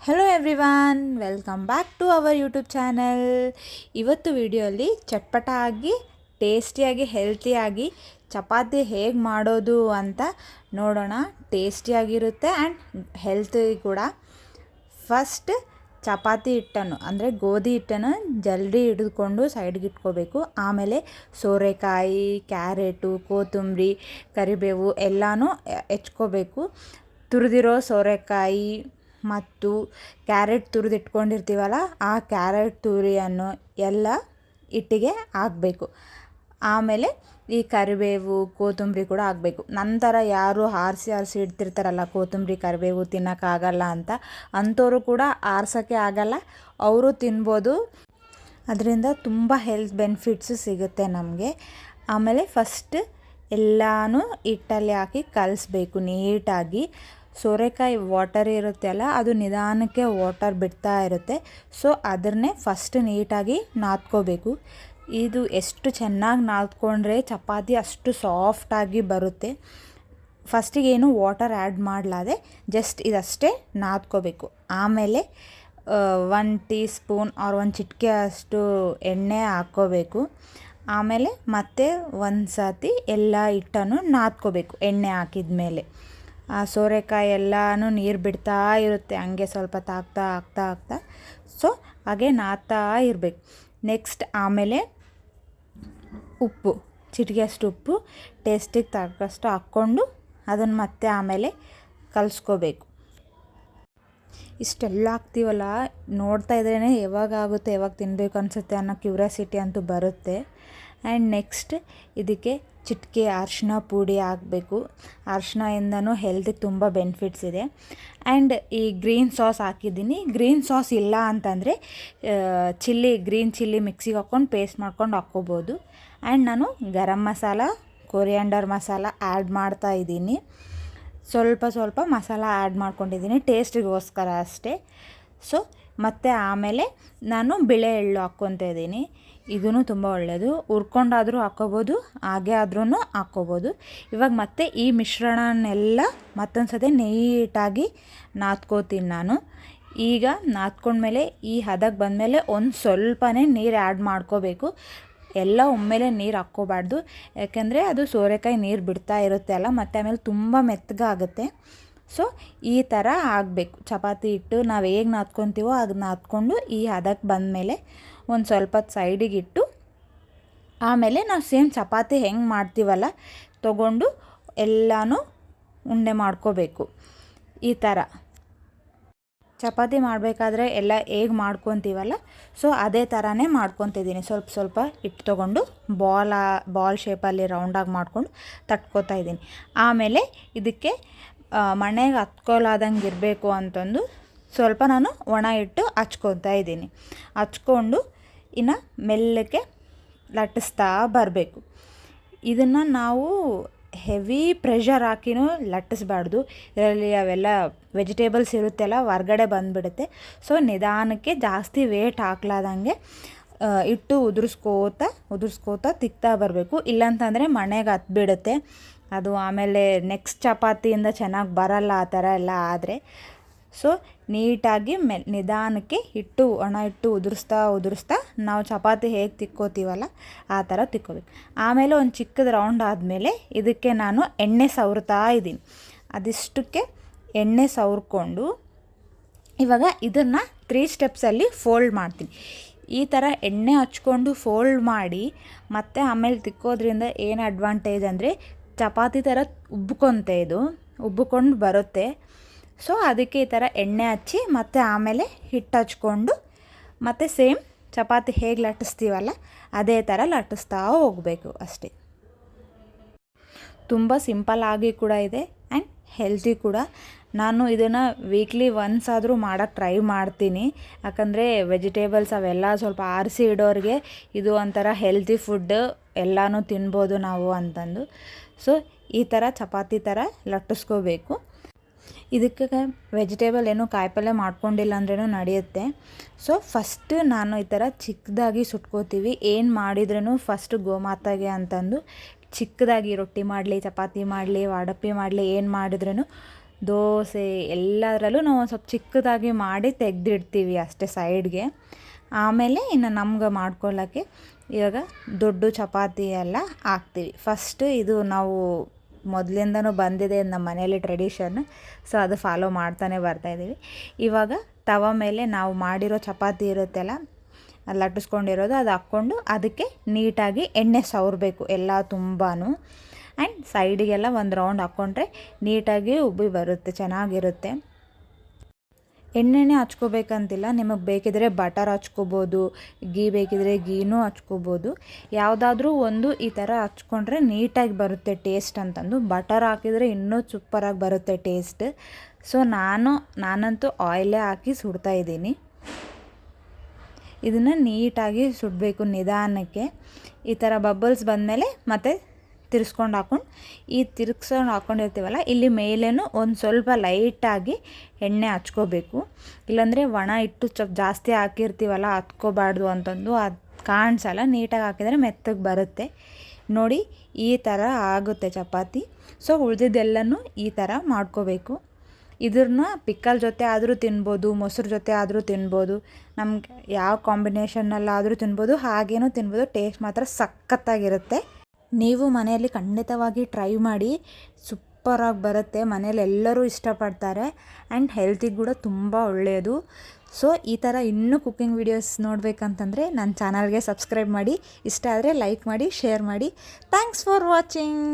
Hello everyone, welcome back to our YouTube channel. ಇವತ್ತು ವಿಡಿಯೋಲಿ ಚಟ್ಪಟಾಗಿ ಟೇಸ್ಟಿಯಾಗಿ ಹೆಲ್ತಿಯಾಗಿ ಚಪಾತಿ ಹೇಗೆ ಮಾಡೋದು ಅಂತ ನೋಡೋಣ. ಟೇಸ್ಟಿಯಾಗಿರುತ್ತೆ ಆ್ಯಂಡ್ ಹೆಲ್ತಿ ಕೂಡ. ಫಸ್ಟ್ ಚಪಾತಿ ಹಿಟ್ಟನ್ನು ಅಂದರೆ ಗೋಧಿ ಹಿಟ್ಟನ್ನು ಜಲ್ದಿ ಹಿಡಿದುಕೊಂಡು ಸೈಡ್ಗೆ ಇಟ್ಕೋಬೇಕು. ಆಮೇಲೆ ಸೋರೆಕಾಯಿ, ಕ್ಯಾರೆಟು, ಕೊತ್ತಂಬರಿ, ಕರಿಬೇವು ಎಲ್ಲನೂ ಹೆಚ್ಕೋಬೇಕು. ತುರಿದಿರೋ ಸೋರೆಕಾಯಿ ಮತ್ತು ಕ್ಯಾರೆಟ್ ತುರಿದಿಟ್ಕೊಂಡಿರ್ತೀವಲ್ಲ, ಆ ಕ್ಯಾರೆಟ್ ತುರಿಯನ್ನು ಎಲ್ಲ ಹಿಟ್ಟಿಗೆ ಹಾಕಬೇಕು. ಆಮೇಲೆ ಈ ಕರಿಬೇವು, ಕೊತ್ತಂಬರಿ ಕೂಡ ಹಾಕಬೇಕು. ನಂತರ ಯಾರು ಆರಿಸಿ ಇಡ್ತಿರ್ತಾರಲ್ಲ, ಕೊತ್ತಂಬರಿ ಕರಿಬೇವು ತಿನ್ನೋಕ್ಕಾಗಲ್ಲ ಅಂಥವರು ಕೂಡ ಆರ್ಸೋಕ್ಕೆ ಆಗಲ್ಲ, ಅವರು ತಿನ್ಬೋದು. ಅದರಿಂದ ತುಂಬ ಹೆಲ್ತ್ ಬೆನಿಫಿಟ್ಸು ಸಿಗುತ್ತೆ ನಮಗೆ. ಆಮೇಲೆ ಫಸ್ಟ್ ಎಲ್ಲನೂ ಹಿಟ್ಟಲ್ಲಿ ಹಾಕಿ ಕಲಿಸ್ಬೇಕು ನೀಟಾಗಿ. ಸೋರೆಕಾಯಿ ವಾಟರ್ ಇರುತ್ತೆ ಅಲ್ಲ, ಅದು ನಿಧಾನಕ್ಕೆ ವಾಟರ್ ಬಿಡ್ತಾ ಇರುತ್ತೆ. ಸೊ ಅದನ್ನೇ ಫಸ್ಟ್ ನೀಟಾಗಿ ನಾದ್ಕೋಬೇಕು. ಇದು ಎಷ್ಟು ಚೆನ್ನಾಗಿ ನಾದ್ಕೊಂಡ್ರೆ ಚಪಾತಿ ಅಷ್ಟು ಸಾಫ್ಟಾಗಿ ಬರುತ್ತೆ. ಫಸ್ಟಿಗೇನು ವಾಟರ್ ಆ್ಯಡ್ ಮಾಡಲಾದೆ ಜಸ್ಟ್ ಇದಷ್ಟೇ ನಾದ್ಕೋಬೇಕು. ಆಮೇಲೆ 1 ಟೀ ಸ್ಪೂನ್ ಆರ್ 1 ಚಿಟಿಕೆ ಅಷ್ಟು ಎಣ್ಣೆ ಹಾಕ್ಕೋಬೇಕು. ಆಮೇಲೆ ಮತ್ತೆ ಒಂದು ಸರ್ತಿ ಎಲ್ಲ ಹಿಟ್ಟನ್ನು ನಾದ್ಕೋಬೇಕು. ಎಣ್ಣೆ ಹಾಕಿದ ಮೇಲೆ ಆ ಸೋರೆಕಾಯಿ ಎಲ್ಲನೂ ನೀರು ಬಿಡ್ತಾ ಇರುತ್ತೆ, ಹಂಗೆ ಸ್ವಲ್ಪ ಆಗ್ತಾ. ಸೊ ಹಾಗೆ ನಾದ್ತಾ ಇರಬೇಕು. ನೆಕ್ಸ್ಟ್ ಆಮೇಲೆ ಉಪ್ಪು, ಚಿಟಿಕೆಯಷ್ಟು ಉಪ್ಪು ಟೇಸ್ಟಿಗೆ ತಕ್ಕಷ್ಟು ಹಾಕ್ಕೊಂಡು ಅದನ್ನು ಮತ್ತೆ ಆಮೇಲೆ ಕಲಿಸ್ಕೋಬೇಕು. ಇಷ್ಟೆಲ್ಲ ಹಾಕ್ತೀವಲ್ಲ, ನೋಡ್ತಾ ಇದ್ರೇ ಯಾವಾಗ ಆಗುತ್ತೆ, ಯಾವಾಗ ತಿನ್ನಬೇಕು ಅನಿಸುತ್ತೆ ಅನ್ನೋ ಕ್ಯೂರಿಯಾಸಿಟಿ ಅಂತೂ ಬರುತ್ತೆ. ಆ್ಯಂಡ್ ನೆಕ್ಸ್ಟ್ ಇದಕ್ಕೆ ಚಿಟಿಕೆ ಅರಿಶಿನ ಪುಡಿ ಹಾಕಬೇಕು. ಅರಿಶಿನದಿಂದನೂ ಹೆಲ್ತಿಗೆ ತುಂಬ ಬೆನಿಫಿಟ್ಸ್ ಇದೆ. ಆ್ಯಂಡ್ ಈ ಗ್ರೀನ್ ಸಾಸ್ ಹಾಕಿದ್ದೀನಿ. ಗ್ರೀನ್ ಸಾಸ್ ಇಲ್ಲ ಅಂತಂದರೆ ಗ್ರೀನ್ ಚಿಲ್ಲಿ ಮಿಕ್ಸಿಗೆ ಹಾಕ್ಕೊಂಡು ಪೇಸ್ಟ್ ಮಾಡ್ಕೊಂಡು ಹಾಕ್ಕೋಬೋದು. ಆ್ಯಂಡ್ ನಾನು ಗರಂ ಮಸಾಲ, ಕೊರಿಯಾಂಡರ್ ಮಸಾಲ ಆ್ಯಡ್ ಮಾಡ್ತಾಯಿದ್ದೀನಿ. ಸ್ವಲ್ಪ ಮಸಾಲ ಆ್ಯಡ್ ಮಾಡ್ಕೊಂಡಿದ್ದೀನಿ ಟೇಸ್ಟಿಗೋಸ್ಕರ ಅಷ್ಟೇ. ಸೊ ಮತ್ತು ಆಮೇಲೆ ನಾನು ಬಿಳೆ ಎಳ್ಳು ಹಾಕ್ಕೊತಾ ಇದ್ದೀನಿ. ಇದೂ ತುಂಬ ಒಳ್ಳೆಯದು. ಹುರ್ಕೊಂಡಾದರೂ ಹಾಕ್ಕೋಬೋದು, ಹಾಗೆ ಆದ್ರೂ ಹಾಕ್ಕೋಬೋದು. ಇವಾಗ ಮತ್ತೆ ಈ ಮಿಶ್ರಣನೆಲ್ಲ ಮತ್ತೊಂದು ಸತಿ ನೀಟಾಗಿ ನಾದ್ಕೋತೀನಿ ನಾನು. ಈಗ ನಾದ್ಕೊಂಡ್ಮೇಲೆ ಈ ಹದಕ್ಕೆ ಬಂದಮೇಲೆ ಒಂದು ಸ್ವಲ್ಪನೇ ನೀರು ಆ್ಯಡ್ ಮಾಡ್ಕೋಬೇಕು. ಎಲ್ಲ ಒಮ್ಮೆಲೆ ನೀರು ಹಾಕ್ಕೋಬಾರ್ದು, ಯಾಕೆಂದರೆ ಅದು ಸೋರೆಕಾಯಿ ನೀರು ಬಿಡ್ತಾ ಇರುತ್ತೆ ಅಲ್ಲ, ಮತ್ತು ಆಮೇಲೆ ತುಂಬ ಮೆತ್ತಗಾಗುತ್ತೆ. ಸೊ ಈ ಥರ ಆಗಬೇಕು ಚಪಾತಿ ಹಿಟ್ಟು. ನಾವು ಹೇಗೆ ನಾದ್ಕೊತೀವೋ ಅದು ನಾದ್ಕೊಂಡು ಈ ಹದಕ್ಕೆ ಬಂದಮೇಲೆ ಒಂದು ಸ್ವಲ್ಪ ಸೈಡಿಗೆ ಇಟ್ಟು, ಆಮೇಲೆ ನಾವು ಸೇಮ್ ಚಪಾತಿ ಹೆಂಗೆ ಮಾಡ್ತೀವಲ್ಲ ತೊಗೊಂಡು ಎಲ್ಲನೂ ಉಂಡೆ ಮಾಡ್ಕೋಬೇಕು. ಈ ಥರ ಚಪಾತಿ ಮಾಡಬೇಕಾದ್ರೆ ಎಲ್ಲ ಹೇಗೆ ಮಾಡ್ಕೊತೀವಲ್ಲ, ಸೊ ಅದೇ ಥರನೇ ಮಾಡ್ಕೊತಿದ್ದೀನಿ. ಸ್ವಲ್ಪ ಹಿಟ್ಟು ತೊಗೊಂಡು ಬಾಲ್ ಶೇಪಲ್ಲಿ ರೌಂಡಾಗಿ ಮಾಡ್ಕೊಂಡು ತಟ್ಕೋತಾ ಇದ್ದೀನಿ. ಆಮೇಲೆ ಇದಕ್ಕೆ ಮಣೆಗೆ ಹತ್ಕೊಲಾದಂಗೆ ಇರಬೇಕು ಅಂತಂದು ಸ್ವಲ್ಪ ನಾನು ಒಣ ಹಿಟ್ಟು ಹಚ್ಕೊತಾ ಇದ್ದೀನಿ. ಹಚ್ಕೊಂಡು ಇನ್ನು ಮೆಲ್ಲಕ್ಕೆ ಲಟ್ಟಿಸ್ತಾ ಬರಬೇಕು. ಇದನ್ನು ನಾವು ಹೆವಿ ಪ್ರೆಷರ್ ಹಾಕಿನೂ ಲಟ್ಟಿಸ್ಬಾರ್ದು. ಇದರಲ್ಲಿ ಅವೆಲ್ಲ ವೆಜಿಟೇಬಲ್ಸ್ ಇರುತ್ತೆಲ್ಲ ಹೊರ್ಗಡೆ ಬಂದುಬಿಡುತ್ತೆ. ಸೊ ನಿಧಾನಕ್ಕೆ ಜಾಸ್ತಿ ವೇಟ್ ಹಾಕ್ಲಾದಂಗೆ ಹಿಟ್ಟು ಉದುರಿಸ್ಕೋತಾ ತಿಕ್ತಾ ಬರಬೇಕು. ಇಲ್ಲಾಂತಂದರೆ ಮಣೆಗೆ ಹತ್ಬಿಡುತ್ತೆ ಅದು. ಆಮೇಲೆ ನೆಕ್ಸ್ಟ್ ಚಪಾತಿಯಿಂದ ಚೆನ್ನಾಗಿ ಬರಲ್ಲ ಆ ಥರ ಎಲ್ಲ ಆದರೆ. ಸೊ ನೀಟಾಗಿ ನಿಧಾನಕ್ಕೆ ಒಣ ಹಿಟ್ಟು ಉದುರಿಸ್ತಾ ನಾವು ಚಪಾತಿ ಹೇಗೆ ತಿಕ್ಕೋತೀವಲ್ಲ ಆ ಥರ ತಿಕ್ಕೋಬೇಕು. ಆಮೇಲೆ ಒಂದು ಚಿಕ್ಕದು ರೌಂಡ್ ಆದಮೇಲೆ ಇದಕ್ಕೆ ನಾನು ಎಣ್ಣೆ ಸವರ್ತಾ ಇದ್ದೀನಿ. ಅದಿಷ್ಟಕ್ಕೆ ಎಣ್ಣೆ ಸವರ್ಕೊಂಡು ಇವಾಗ ಇದನ್ನು 3 ಸ್ಟೆಪ್ಸಲ್ಲಿ ಫೋಲ್ಡ್ ಮಾಡ್ತೀನಿ. ಈ ಥರ ಎಣ್ಣೆ ಹಚ್ಕೊಂಡು ಫೋಲ್ಡ್ ಮಾಡಿ ಮತ್ತು ಆಮೇಲೆ ತಿಕ್ಕೋದ್ರಿಂದ ಏನು ಅಡ್ವಾಂಟೇಜ್ ಅಂದರೆ ಚಪಾತಿ ಥರ ಉಬ್ಬಿಕೊಂಡು ಬರುತ್ತೆ. ಸೊ ಅದಕ್ಕೆ ಈ ಥರ ಎಣ್ಣೆ ಹಚ್ಚಿ ಮತ್ತು ಆಮೇಲೆ ಹಿಟ್ಟು ಹಚ್ಕೊಂಡು ಮತ್ತು ಸೇಮ್ ಚಪಾತಿ ಹೇಗೆ ಲಟ್ಟಿಸ್ತೀವಲ್ಲ ಅದೇ ಥರ ಲಟ್ಟಿಸ್ತಾ ಹೋಗಬೇಕು ಅಷ್ಟೇ. ತುಂಬ ಸಿಂಪಲ್ ಆಗಿ ಕೂಡ ಇದೆ ಆ್ಯಂಡ್ ಹೆಲ್ತಿ ಕೂಡ. ನಾನು ಇದನ್ನು ವೀಕ್ಲಿ ಒನ್ಸ್ ಆದರೂ ಮಾಡೋಕ್ಕೆ ಟ್ರೈ ಮಾಡ್ತೀನಿ. ಯಾಕಂದರೆ ವೆಜಿಟೇಬಲ್ಸ್ ಅವೆಲ್ಲ ಸ್ವಲ್ಪ ಆರಿಸಿ ಇಡೋರಿಗೆ ಇದು ಒಂಥರ ಹೆಲ್ತಿ ಫುಡ್, ಎಲ್ಲನೂ ತಿನ್ಬೋದು ನಾವು ಅಂತಂದು. ಸೊ ಈ ಥರ ಚಪಾತಿ ಥರ ಲಟ್ಟಿಸ್ಕೋಬೇಕು. ಇದಕ್ಕೆ ವೆಜಿಟೇಬಲ್ ಏನೂ ಕಾಯಿಪಲ್ಯ ಮಾಡ್ಕೊಂಡಿಲ್ಲ ಅಂದ್ರೂ ನಡೆಯುತ್ತೆ. ಸೊ ಫಸ್ಟ್ ನಾನು ಈ ಥರ ಚಿಕ್ಕದಾಗಿ ಸುಟ್ಕೋತೀವಿ. ಏನು ಮಾಡಿದ್ರೂ ಫಸ್ಟು ಗೋಮಾತೆಗೆ ಅಂತಂದು ಚಿಕ್ಕದಾಗಿ ರೊಟ್ಟಿ ಮಾಡಲಿ, ಚಪಾತಿ ಮಾಡಲಿ, ವಾಡಪ್ಪಿ ಮಾಡಲಿ, ಏನು ಮಾಡಿದ್ರೂ ದೋಸೆ ಎಲ್ಲದರಲ್ಲೂ ನಾವು ಒಂದು ಸ್ವಲ್ಪ ಚಿಕ್ಕದಾಗಿ ಮಾಡಿ ತೆಗೆದಿಡ್ತೀವಿ ಅಷ್ಟೇ ಸೈಡ್ಗೆ. ಆಮೇಲೆ ಇನ್ನು ನಮ್ಗೆ ಮಾಡ್ಕೊಳ್ಳೋಕ್ಕೆ ಇವಾಗ ದೊಡ್ಡ ಚಪಾತಿ ಎಲ್ಲ ಹಾಕ್ತೀವಿ. ಫಸ್ಟು ಇದು ನಾವು ಮೊದಲಿಂದನೂ ಬಂದಿದೆ ನಮ್ಮ ಮನೆಯಲ್ಲಿ ಟ್ರೆಡಿಷನ್, ಸೊ ಅದು ಫಾಲೋ ಮಾಡ್ತಾನೆ ಬರ್ತಾಯಿದ್ದೀವಿ. ಇವಾಗ ತವ ಮೇಲೆ ನಾವು ಮಾಡಿರೋ ಚಪಾತಿ ಇರುತ್ತಲ್ಲ, ಲಟ್ಟಿಸ್ಕೊಂಡಿರೋದು ಅದು ಹಾಕ್ಕೊಂಡು ಅದಕ್ಕೆ ನೀಟಾಗಿ ಎಣ್ಣೆ ಸವರಬೇಕು ಎಲ್ಲ ತುಂಬಾ. ಆ್ಯಂಡ್ ಸೈಡಿಗೆಲ್ಲ ಒಂದು ರೌಂಡ್ ಹಾಕ್ಕೊಂಡ್ರೆ ನೀಟಾಗಿ ಉಬ್ಬಿ ಬರುತ್ತೆ, ಚೆನ್ನಾಗಿರುತ್ತೆ. ಎಣ್ಣೆನೇ ಹಚ್ಕೋಬೇಕಂತಿಲ್ಲ, ನಿಮಗೆ ಬೇಕಿದ್ರೆ ಬಟರ್ ಹಚ್ಕೋಬೋದು, ಗೀ ಬೇಕಿದ್ರೆ ಗೀನೂ ಹಚ್ಕೋಬೋದು. ಯಾವುದಾದ್ರೂ ಒಂದು ಈ ಥರ ಹಚ್ಕೊಂಡ್ರೆ ನೀಟಾಗಿ ಬರುತ್ತೆ ಟೇಸ್ಟ್ ಅಂತಂದು. ಬಟರ್ ಹಾಕಿದರೆ ಇನ್ನೂ ಸೂಪರಾಗಿ ಬರುತ್ತೆ ಟೇಸ್ಟ್. ಸೊ ನಾನಂತೂ ಆಯಿಲೇ ಹಾಕಿ ಸುಡ್ತಾಯಿದ್ದೀನಿ. ಇದನ್ನು ನೀಟಾಗಿ ಸುಡಬೇಕು ನಿಧಾನಕ್ಕೆ. ಈ ಥರ ಬಬಲ್ಸ್ ಬಂದಮೇಲೆ ಮತ್ತೆ ತಿರ್ಸ್ಕೊಂಡು ಹಾಕ್ಕೊಂಡು, ಈ ತಿರ್ಗ್ಸ್ಕೊಂಡು ಹಾಕ್ಕೊಂಡಿರ್ತೀವಲ್ಲ ಇಲ್ಲಿ ಮೇಲೇನೂ ಒಂದು ಸ್ವಲ್ಪ ಲೈಟಾಗಿ ಎಣ್ಣೆ ಹಚ್ಕೋಬೇಕು. ಇಲ್ಲಾಂದರೆ ಒಣ ಹಿಟ್ಟು ಜಾಸ್ತಿ ಹಾಕಿರ್ತೀವಲ್ಲ ಹತ್ಕೋಬಾರ್ದು ಅಂತಂದು ಅದು ಕಾಣಿಸಲ್ಲ. ನೀಟಾಗಿ ಹಾಕಿದರೆ ಮೆತ್ತಗೆ ಬರುತ್ತೆ ನೋಡಿ. ಈ ಥರ ಆಗುತ್ತೆ ಚಪಾತಿ. ಸೊ ಉಳಿದಿದ್ದೆಲ್ಲನೂ ಈ ಥರ ಮಾಡ್ಕೋಬೇಕು. ಇದನ್ನ ಪಿಕ್ಕಲ್ ಜೊತೆ ಆದರೂ ತಿನ್ಬೋದು, ಮೊಸರು ಜೊತೆ ಆದರೂ ತಿನ್ಬೋದು, ನಮ್ಗೆ ಯಾವ ಕಾಂಬಿನೇಷನ್ನಲ್ಲಾದರೂ ತಿನ್ಬೋದು, ಹಾಗೇನೂ ತಿನ್ಬೋದು. ಟೇಸ್ಟ್ ಮಾತ್ರ ಸಖತ್ತಾಗಿರುತ್ತೆ. ನೀವು ಮನೆಯಲ್ಲಿ ಖಂಡಿತವಾಗಿ ಟ್ರೈ ಮಾಡಿ, ಸೂಪರಾಗಿ ಬರುತ್ತೆ. ಮನೇಲಿ ಎಲ್ಲರೂ ಇಷ್ಟಪಡ್ತಾರೆ ಆ್ಯಂಡ್ ಹೆಲ್ತಿಗೆ ಕೂಡ ತುಂಬ ಒಳ್ಳೆಯದು. ಸೊ ಈ ಥರ ಇನ್ನೂ ಕುಕ್ಕಿಂಗ್ ವೀಡಿಯೋಸ್ ನೋಡಬೇಕಂತಂದರೆ ನನ್ನ ಚಾನಲ್ಗೆ ಸಬ್ಸ್ಕ್ರೈಬ್ ಮಾಡಿ, ಇಷ್ಟ ಆದರೆ ಲೈಕ್ ಮಾಡಿ, ಶೇರ್ ಮಾಡಿ. Thanks for watching.